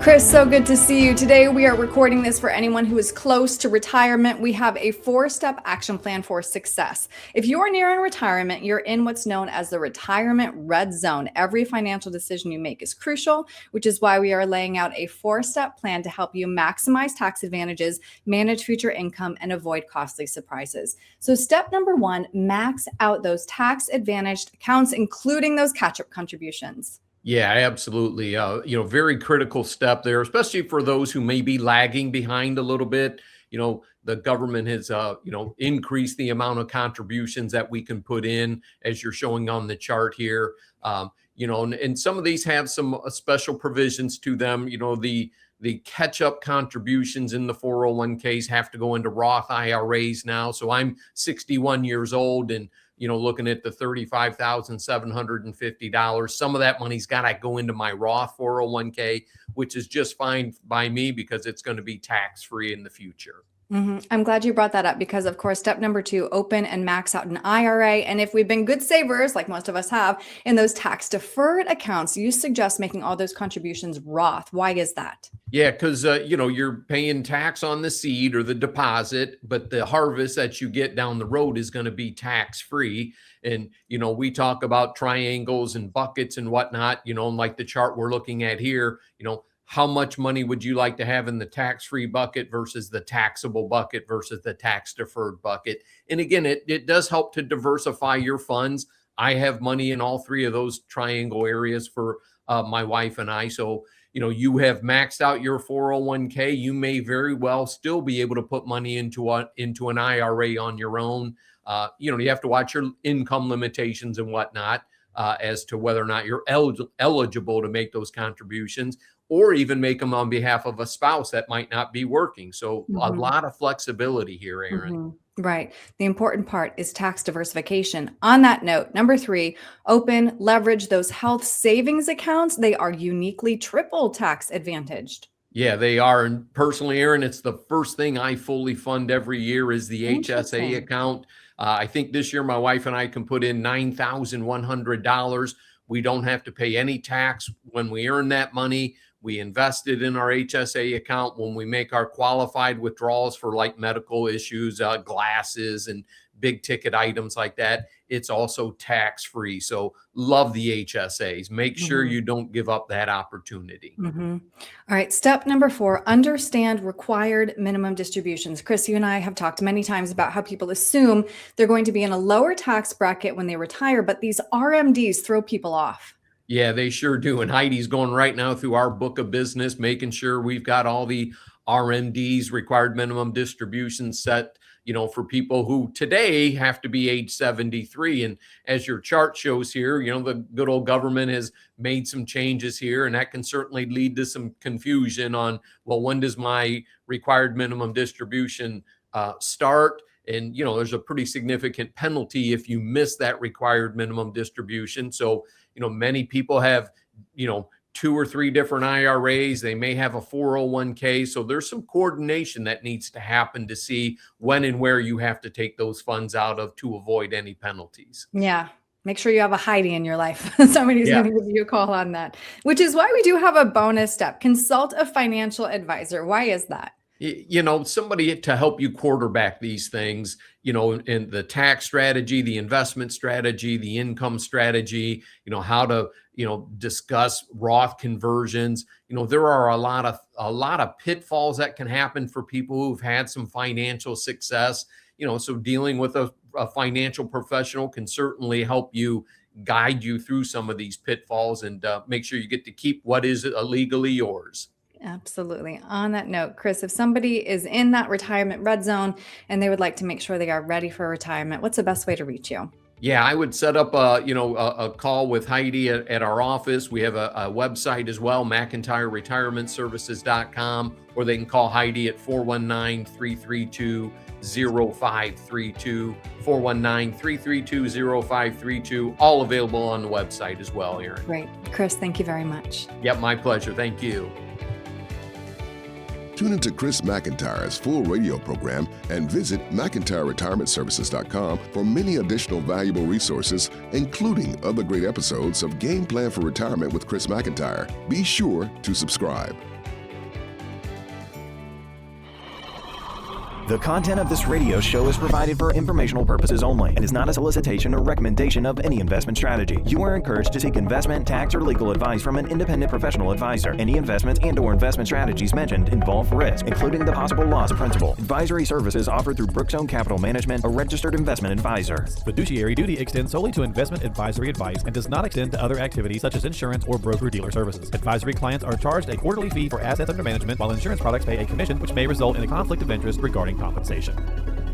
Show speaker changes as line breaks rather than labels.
Chris, so good to see you. Today we are recording this for anyone who is close to retirement. We have a 4-step action plan for success. If you are nearing retirement, you're in what's known as the retirement red zone. Every financial decision you make is crucial, which is why we are laying out a 4-step plan to help you maximize tax advantages, manage future income, and avoid costly surprises. So step number 1, max out those tax advantaged accounts, including those catch-up contributions.
Yeah, absolutely. Very critical step there, especially for those who may be lagging behind a little bit. The government has, increased the amount of contributions that we can put in, as you're showing on the chart here. And some of these have some special provisions to them. The catch-up contributions in the 401ks have to go into Roth IRAs now. So I'm 61 years old and looking at the $35,750. Some of that money's got to go into my Roth 401k, which is just fine by me because it's going to be tax-free in the future.
I'm glad you brought that up because, of course, step number 2, open and max out an IRA. And if we've been good savers, like most of us have, in those tax-deferred accounts, you suggest making all those contributions Roth. Why is that?
Yeah, because, you're paying tax on the seed or the deposit, but the harvest that you get down the road is going to be tax-free. And, we talk about triangles and buckets and whatnot, like the chart we're looking at here, how much money would you like to have in the tax-free bucket versus the taxable bucket versus the tax-deferred bucket? And again, it does help to diversify your funds. I have money in all 3 of those triangle areas for my wife and I. So, you have maxed out your 401k. You may very well still be able to put money into an IRA on your own. You have to watch your income limitations and whatnot as to whether or not you're eligible to make those contributions, or even make them on behalf of a spouse that might not be working. So a lot of flexibility here, Erin.
Right. The important part is tax diversification. On that note, number 3, leverage those health savings accounts. They are uniquely triple tax advantaged.
Yeah, they are. And personally, Erin, it's the first thing I fully fund every year is the HSA account. I think this year my wife and I can put in $9,100. We don't have to pay any tax when we earn that money. We invest it in our HSA account when we make our qualified withdrawals for like medical issues, glasses and big ticket items like that. It's also tax-free. So love the HSAs. Make sure you don't give up that opportunity.
All right. Step number 4, understand required minimum distributions. Chris, you and I have talked many times about how people assume they're going to be in a lower tax bracket when they retire, but these RMDs throw people off.
Yeah, they sure do. And Heidi's going right now through our book of business, making sure we've got all the RMDs, required minimum distributions set, for people who today have to be age 73. And as your chart shows here, the good old government has made some changes here, and that can certainly lead to some confusion on, well, when does my required minimum distribution start? And, there's a pretty significant penalty if you miss that required minimum distribution. So, many people have, 2 or 3 different IRAs. They may have a 401k. So there's some coordination that needs to happen to see when and where you have to take those funds out of to avoid any penalties.
Yeah. Make sure you have a Heidi in your life. Somebody's going to give you a call on that, which is why we do have a bonus step. Consult a financial advisor. Why is that?
Somebody to help you quarterback these things, in the tax strategy, the investment strategy, the income strategy, how to, discuss Roth conversions. There are a lot of pitfalls that can happen for people who've had some financial success, so dealing with a financial professional can certainly help you guide you through some of these pitfalls and make sure you get to keep what is legally yours.
Absolutely. On that note, Chris, if somebody is in that retirement red zone and they would like to make sure they are ready for retirement, what's the best way to reach you?
Yeah, I would set up a call with Heidi at our office. We have a website as well, McIntireRetirementServices.com, or they can call Heidi at 419-332-0532, 419-332-0532, all available on the website as well, Erin.
Great. Chris, thank you very much.
Yep, my pleasure. Thank you.
Tune into Chris McIntire's full radio program and visit McIntireRetirementServices.com for many additional valuable resources, including other great episodes of Game Plan for Retirement with Chris McIntyre. Be sure to subscribe.
The content of this radio show is provided for informational purposes only and is not a solicitation or recommendation of any investment strategy. You are encouraged to seek investment, tax, or legal advice from an independent professional advisor. Any investments and/or investment strategies mentioned involve risk, including the possible loss of principal. Advisory services offered through Brookstone Capital Management, a registered investment advisor.
Fiduciary duty extends solely to investment advisory advice and does not extend to other activities such as insurance or broker-dealer services. Advisory clients are charged a quarterly fee for assets under management, while insurance products pay a commission, which may result in a conflict of interest regarding compensation.